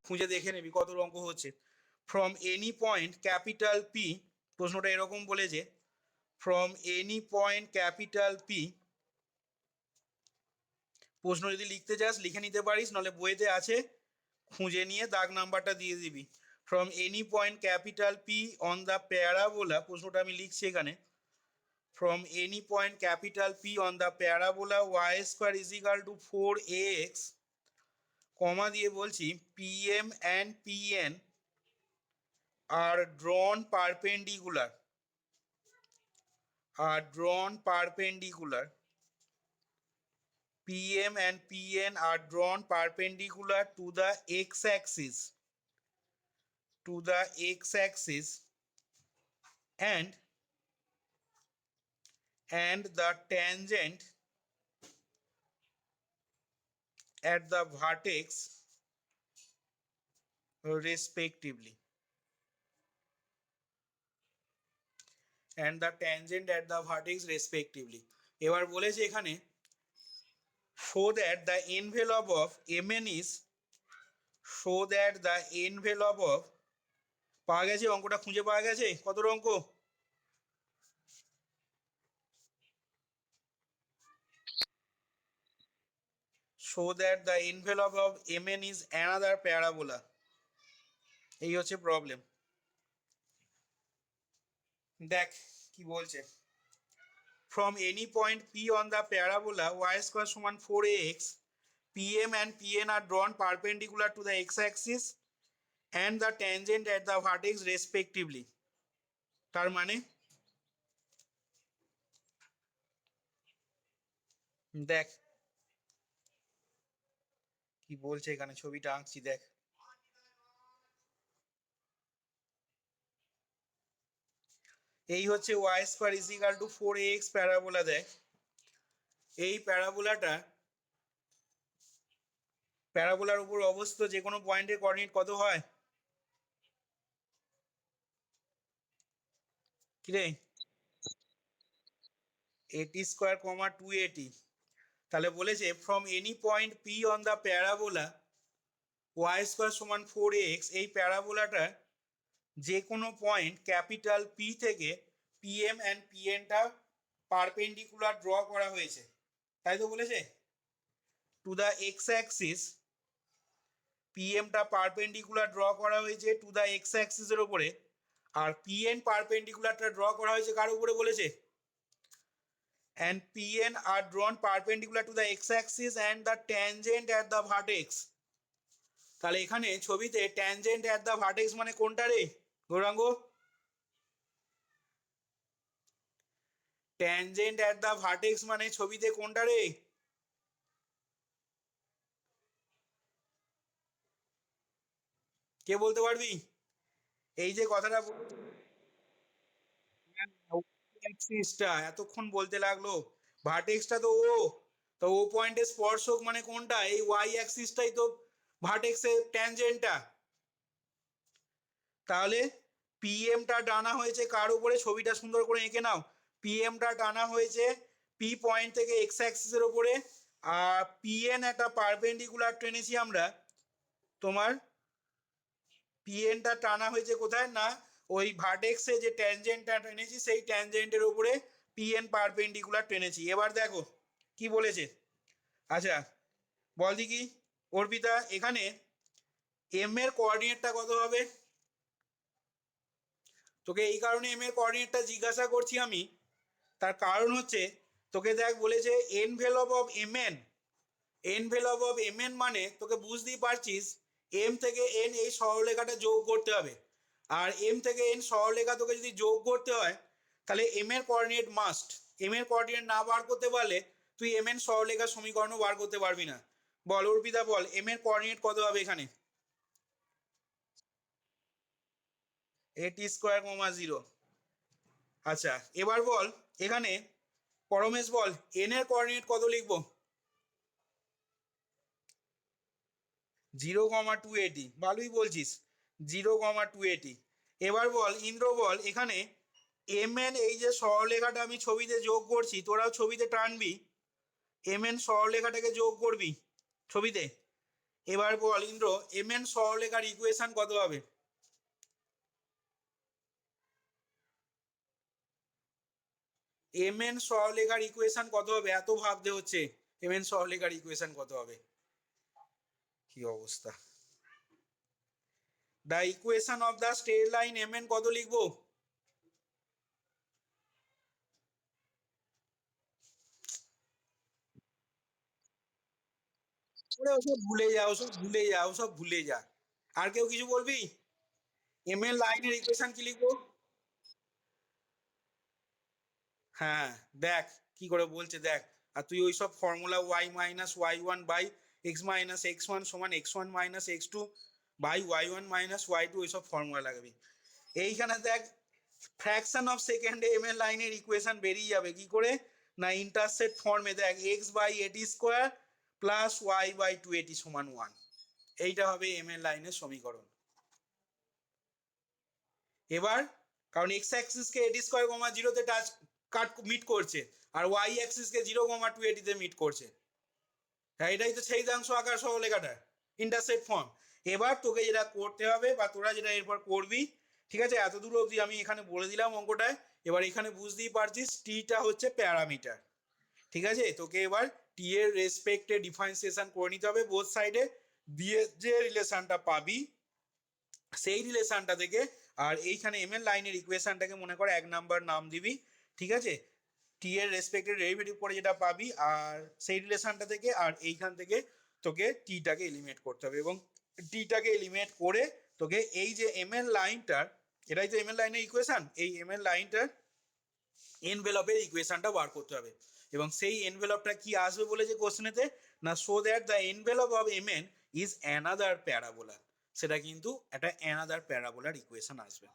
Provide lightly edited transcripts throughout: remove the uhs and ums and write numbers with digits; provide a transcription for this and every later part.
খুঁজে দেখে নিবি কত অঙ্ক হচ্ছে। From any point capital P, প্রশ্নটা এরকম বলেছে, from any point capital P. প্রশ্ন যদি লিখতে চাস লিখে নিতে পারিস, নাহলে বইতে আছে, খুঁজে নিয়ে দাগ নাম্বারটা দিয়ে দিবি। From any point capital P on the parabola, প্রশ্নটা আমি লিখছি এখানে, from any point capital P on the parabola Y square is equal to 4ax, comma দিয়ে বলছি PM and PN are drawn perpendicular, PM and PN are drawn perpendicular to the x-axis, and the tangent at the vertex respectively, এবার বলেছে এখানে show that the envelope of Mn is, পাওয়া গেছে অঙ্কটা, খুঁজে পাওয়া গেছে কত অঙ্ক? show that the envelope of Mn is another parabola, এই হচ্ছে প্রবলেম। দেখ কি বলছে, from any point P on the parabola y square সমান 4ax, PM and PN are drawn perpendicular to the x-axis and the tangent at the vertex respectively, তার মানে দেখ কি বলছে এখানে, ছবিটা আঁকছি দেখ। এই হচ্ছে y square is equal to 4ax parabola. দেখ এই প্যারাবোলার উপর অবস্থিত যে কোনো পয়েন্টের কোঅর্ডিনেট কত হয় কি রে? 80 স্কয়ার, 280। তাহলে বলেছে from any point P on the parabola Y square সমান 4ax, এই প্যারাবোলাটা যে কোনো পয়েন্ট ক্যাপিটাল পি থেকে পিএম অ্যান্ড পিএনটা পারপেন্ডিকুলার ড্র করা হয়েছে, তাই তো বলেছে? টু দ্য এক্স অ্যাক্সিস, পিএমটা পারপেন্ডিকুলার ড্র করা হয়েছে টু দ্য এক্স অ্যাক্সিসের ওপরে, আর পিএন পারপেন্ডিকুলারটা ড্র করা হয়েছে কার উপরে বলেছে? and PN are drawn perpendicular to the x-axis and the tangent at the vertex, তাহলে এখানে ছবিতে tangent at the vertex মানে কোনটা রে Gauranga? tangent at the vertex মানে ছবিতে কোনটা রে? কে বলতে পারবি? এই যে কথাটা অ্যাক্সিসটা এতক্ষণ বলতে লাগলো, ভার্টেক্সটা তো ও, তো ও পয়েন্টে স্পর্শক মানে কোনটা? এই ওয়াই অ্যাক্সিসটাই তো ভার্টেক্সের ট্যানজেন্টটা। তাহলে পিএমটা টানা হয়েছে কার উপরে? ছবিটা সুন্দর করে এঁকে নাও। পিএমটা টানা হয়েছে পি পয়েন্ট থেকে এক্স অ্যাক্সিসের উপরে, আর পিএন একটা পারপেন্ডিকুলার টেনেছি আমরা, তোমার পিএনটা টানা হয়েছে কোথায় না ওই ভার্টেক্সে যে ট্যানজেন্টটা টেনেছি সেই ট্যানজেন্টের উপরে পিএন পারপেন্ডিকুলার টেনেছি। এবার দেখো কি বলেছে। আচ্ছা বল দেখি অর্পিতা, এখানে এম এর কোঅর্ডিনেটটা কত হবে? তোকে এই কারণে এম এর কোঅর্ডিনেটটা জিজ্ঞাসা করছি আমি, তার কারণ হচ্ছে তোকে দেখ বলেছে এনভেলপ অফ এম এন মানে তোকে বুঝতেই পারছিস এম থেকে এন এই সরলরেখাটা যোগ করতে হবে, আর এম থেকে এন সরলরেখা তোকে যদি যোগ করতে হয় তাহলে এম এর কোঅর্ডিনেট মাস্ট, এম এর কোঅর্ডিনেট না বার করতে পারলে তুই এম এন সরলরেখার সমীকরণও বার করতে পারবি না। বল অর্পিতা বল এম এর কোঅর্ডিনেট কত হবে এখানে? 80 স্কোয়ার, 0। আচ্ছা এবার বল এখানে পরমেশ বল এন এর কোঅর্ডিনেট কত লিখবো? 0,280, ভালোই বলছিস 0,280। এবার বল ইন্দ্র বল এখানে এম এন এই যে সরলরেখাটা আমি ছবিতে যোগ করছি, তোরাও ছবিতে টানবি, এম এন সরলরেখাটাকে যোগ করবি ছবিতে, এবার বল ইন্দ্র mn সরলরেখার ইকুয়েশন কত হবে? mn সরলরেখার ইকুয়েশন কত হবে? এত ভাবতে হচ্ছে mn সরলরেখার ইকুয়েশন কত হবে। কি অবস্থা। The equation of the straight line mn কত লিখবো? ওসব ভুলে যাও, সব ভুলে যাও, সব ভুলে যা। আর কেউ কিছু বলবি? mn লাইনের ইকুয়েশন কি লিখবো? হ্যাঁ দেখ কি করে বলছে দেখ। আর তুই ওই সব formula y minus Y one by X minus X one সমান X one minus X two by Y one minus Y two ওইসব ফর্মুলা লাগাবি। এইখানে দেখ ফ্র্যাকশন অফ সেকেন্ডে এম এর লাইনের ইকুয়েশন বেরিয়ে যাবে কি করে না ইন্টারসেপ্ট ফর্মে দেখ এক্স বাই এটি square plus Y by two এটি সমান ওয়ান। এইটা হবে এম এর লাইনের সমীকরণ। এবার কারণ এক্স অ্যাক্সিসকে এটি স্কোয়ার কমা জিরোতে টাচ কাট মিট করছে আর ওয়াই অ্যাক্সিসকে জিরো কমা টু এটিতে মিট করছে। হ্যাঁ এটাই তো ছেদাংশ আকার সরলরেখাটা ইন্টারসেপ্ট ফর্ম। এবার তোকে যেটা করতে হবে বা তোরা যেটা এরপর করবি, ঠিক আছে, এত দূর অবধি আমি এখানে বলে দিলাম অঙ্কটায়। এবার এখানে বুঝতেই পারছিস টিটা হচ্ছে প্যারামিটার, ঠিক আছে। তোকে এবার টি এর রেসপেক্টে ডিফারেন্সিয়েশন করে নিতে হবে বোথ সাইডে, দিয়ে যে রিলেশনটা পাবি সেই রিলেশনটা থেকে আর এইখানে এম এর লাইনের ইকুয়েশনটাকে মনে করে এক নাম্বার নাম দিবি, ঠিক আছে। টি এর রেসপেক্টে ডেরিভেটিভ করে যেটা পাবি আর সেই রিলেশনটা থেকে আর এইখান থেকে তোকে টিটাকে এলিমিনেট করতে হবে এবং টিটাকে এলিমিনেট করে তোকে এই যে এম এর লাইনটার, এটাই তো এম এর লাইনের ইকুয়েশন, এই এম এর লাইনটার এনভেলপের ইকুয়েশনটা বার করতে হবে। এবং সেই এনভেলপটা কি আসবে বলেছে কোশ্চেনেতে না show that the envelope of M N is another parabola. সেটা কিন্তু একটা অ্যানাদার প্যারাবোলার ইকুয়েশন আসবে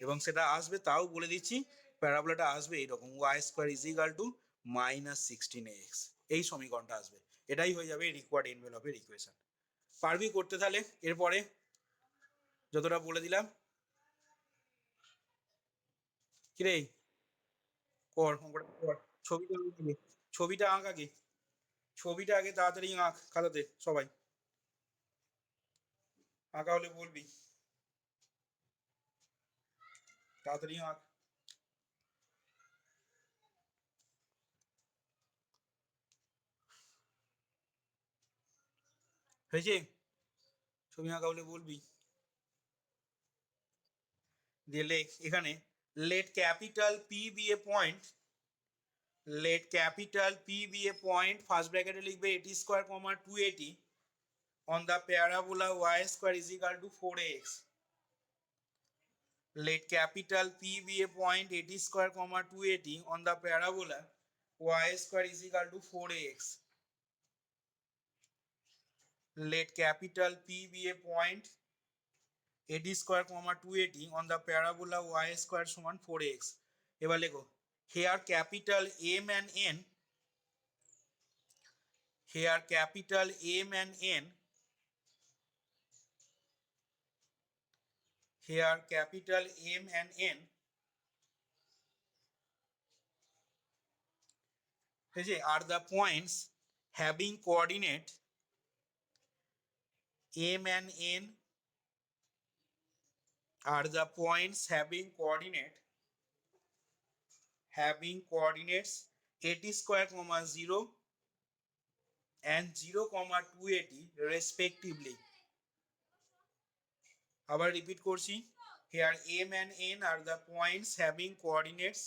এবং সেটা আসবে তাও বলে দিচ্ছি প্যারাবোলাটা আসবে এইরকম Y square is equal to minus sixteen X. এই সমীকরণটা আসবে, এটাই হয়ে যাবে রিকোয়ার্ড এনভেলপের ইকুয়েশন। পারবি করতে তাহলে এরপরে যতটা বলে দিলাম? কিরে কর কর। ছবিটা আঁক, ছবিটা আঁক আগে, ছবিটা আগে তাড়াতাড়ি আঁক খাতাতে সবাই, আঁকা হলে বলবি, তাড়াতাড়ি আঁক। হয়েছে? ছবি আঁকা হলে বলবি। দিয়ে লেখ এখানে let capital P be a point, let capital P be a point first ব্র্যাকেটে লিখবে a t square comma two a t on the parabola y square is equal to 4x. Let capital P be a point 80 square comma 280 on the parabola y square is equal to 4x. Let capital P be a point 80 square comma 280 on the parabola y square সমান 4x. এবার লেখো here capital M and N, here capital M and N, here capital M and N are the points having coordinate M and N are the points having coordinates 80 square comma 0 and 0 comma 280 respectively. আবার repeat করছি, here M and N are the points having coordinates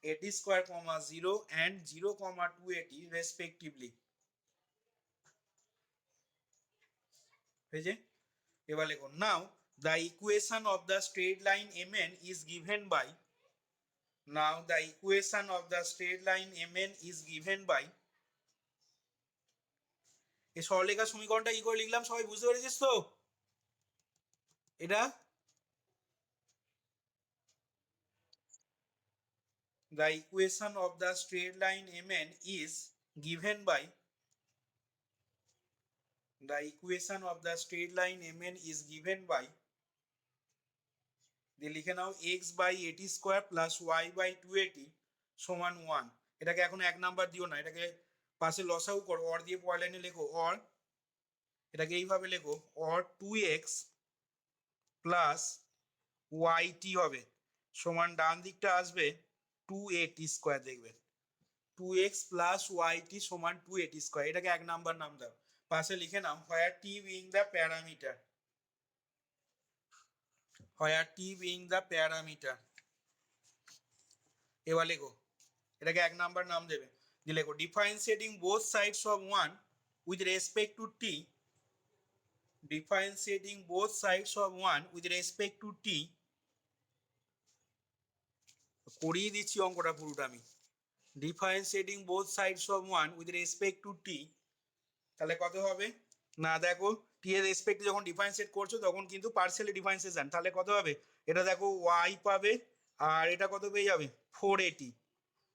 80 square comma 0 and 0 comma 280 respectively. হয়েছে? এবার লেখো now the equation of the straight line MN is given by, now the equation of the straight line MN is given by, এই সরলরেখার সমীকরণটা কি করে লিখলাম সবাই বুঝতে পেরেছিস তো? এটা the equation of the straight line MN is given by, the equation of the straight line MN is given by, দিয়ে লিখে নাও x বাই এটি square plus Y by two এটি সমান ওয়ান। এটাকে এখন এক নাম্বার দিও না, এটাকে পাশে লসাউ করো, অর দিয়ে পরের লাইনে লেখো অর এটাকে এইভাবে লেখো, অর 2x প্লাস yt হবে সমান ডান দিকটা আসবে 2at স্কোয়ার, দেখবে 2x প্লাস yt সমান 2at স্কোয়ার। এটাকে 1 নাম্বার নাম দাও, পাশে লিখে নাও হোয়ার t being the parameter, where t being the parameter. এবার লেখো, এটাকে 1 নাম্বার নাম দেবে, দিয়ে লেখো differentiating both sides of 1 with respect to t, differentiating both sides of 1 with respect to t, করিয়ে দিচ্ছি অঙ্কটা পুরোটা আমি, differentiating both sides of 1 with respect to t, তাহলে কত হবে না দেখো, t এর রেসপেক্টে যখন ডিফারেন্সিয়েট করছো তখন কিন্তু পার্সিয়ালি ডিফারেন্সিয়েশন, তাহলে কত হবে, এটা দেখো y পাবে আর এটা কত পেয়ে যাবে 480,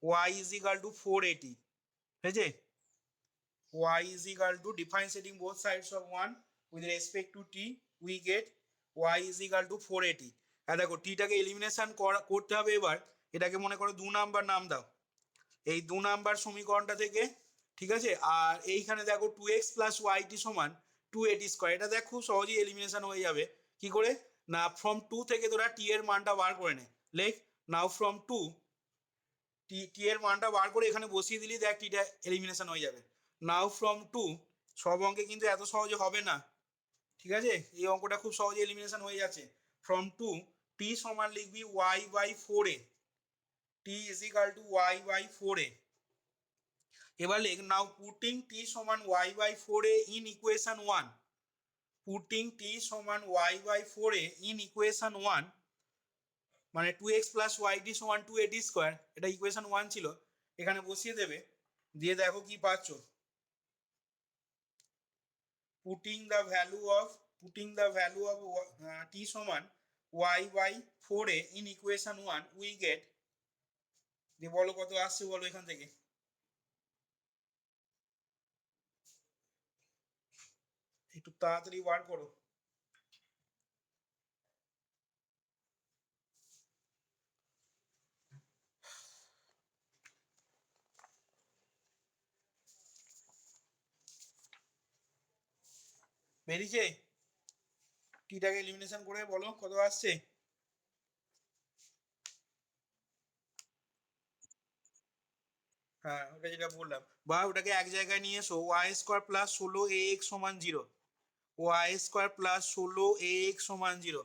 y is equal to 480, হয়েছে, y is equal to differentiating both sides of 1 with respect to t, we get y is equal to 480। আর দেখো টিটাকে এলিমিনেশন করতে হবে, এবার এটাকে মনে করো 2 নাম্বার নাম দাও এই 2 নাম্বার সমীকরণটা থেকে, ঠিক আছে। আর এইখানে দেখো 2x প্লাস ওয়াইটি সমান 280 স্কোয়ার, এটা দেখ খুব সহজেই এলিমিনেশন হয়ে যাবে। কি করে না, ফ্রম 2 থেকে তোরা টি এর মানটা বার করে নে, লেখ নাও ফ্রম 2 টি এর মানটা বার করে এখানে বসিয়ে দিলি, দেখ টিটা এলিমিনেশন হয়ে যাবে। নাও ফ্রম 2, সব অঙ্কে কিন্তু এত সহজে হবে না, ঠিক আছে, এই অঙ্কটা খুব সহজে এলিমিনেশন হয়ে যাচ্ছে। ফ্রম 2 টি সমান লিখবি y by 4a, t is equal to y by 4a। এবার লেখ নাও পুটিং টি সমান y by 4a in equation 1, putting T সমান y by 4a in equation 1, মানে 2x প্লাস yt সমান 2at স্কোয়ার, এটা equation 1 ছিল, এখানে বসিয়ে দেবে, দিয়ে দেখো কি পাচ্ছ, putting the value of t সমান y by 4a in equation 1 we get, দিয়ে বলো কত আসছে বলো এখান থেকে, একটু তাড়াতাড়ি বার করো। বেরিয়েছে, টিটাকে এলিমিনেশন করে বলো কত আসছে। হ্যাঁ ওটা যেটা বললাম, বা ওটাকে এক জায়গায় নিয়ে এসো, ওয়াই স্কোয়ার প্লাস 16ax সমান 0, ওয়াই স্কোয়ার প্লাস 16ax সমান 0,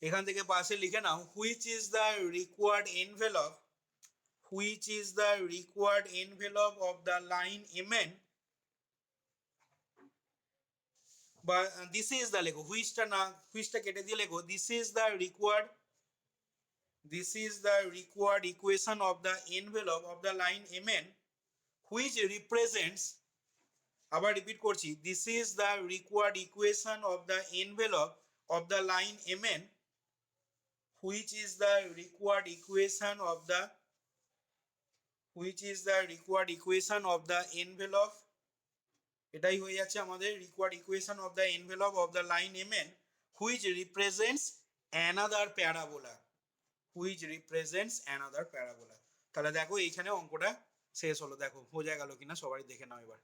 এখান থেকে পাশে লিখে নাও which is the required envelope, which is the required envelope of the line mn, বা দিস ইজ দ্য লেখো, হুইচটা না, হুইচটা কেটে দিয়ে লেখো this is the required, this is the required equation of the envelope of the line mn which represents, আবার repeat করছি, this is the required equation of the envelope of the line mn which is the required equation of the, which is the required equation of the envelope, এটাই হয়ে যাচ্ছে আমাদের required equation of the envelope of the line mn which represents another parabola, which represents another parabola। তাহলে দেখো এইখানে অঙ্কটা শেষ হলো, দেখো বোঝা গেল কিনা সবাই দেখে নাও এবার।